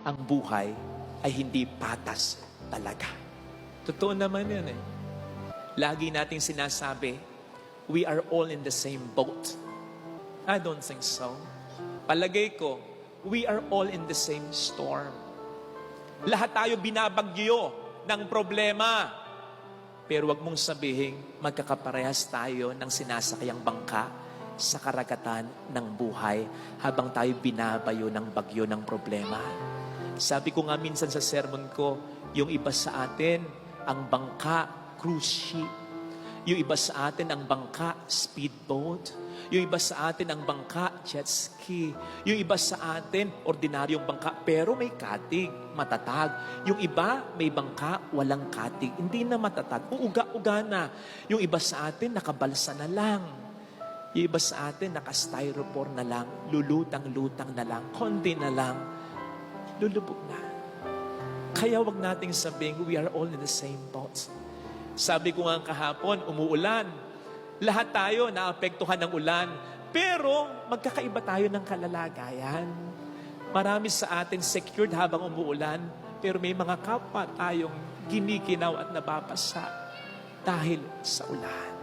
ang buhay ay hindi patas talaga. Totoo naman yan eh. Lagi nating sinasabi, we are all in the same boat. I don't think so. Palagay ko, we are all in the same storm. Lahat tayo binabagyo ng problema. Pero wag mong sabihin, magkakaparehas tayo ng sinasakayang bangka sa karagatan ng buhay habang tayo binabayo ng bagyo ng problema. Sabi ko nga minsan sa sermon ko, yung iba sa atin, ang bangka, cruise ship. Yung iba sa atin, ang bangka, speedboat. Yung iba sa atin, ang bangka, jet ski. Yung iba sa atin, ordinaryong bangka, pero may katig, matatag. Yung iba, may bangka, walang katig, hindi na matatag. Uuga-uga na. Yung iba sa atin, nakabalsa na lang. Yung iba sa atin, naka-styrofoam na lang, lulutang-lutang na lang, konti na lang, lulubog na. Kaya wag nating sabihin, we are all in the same boat. Sabi ko nga kahapon, umuulan. Lahat tayo naapektuhan ng ulan. Pero magkakaiba tayo ng kalalagayan. Marami sa atin secured habang umuulan. Pero may mga kapwa tayong ginikinaw at nababasa dahil sa ulan.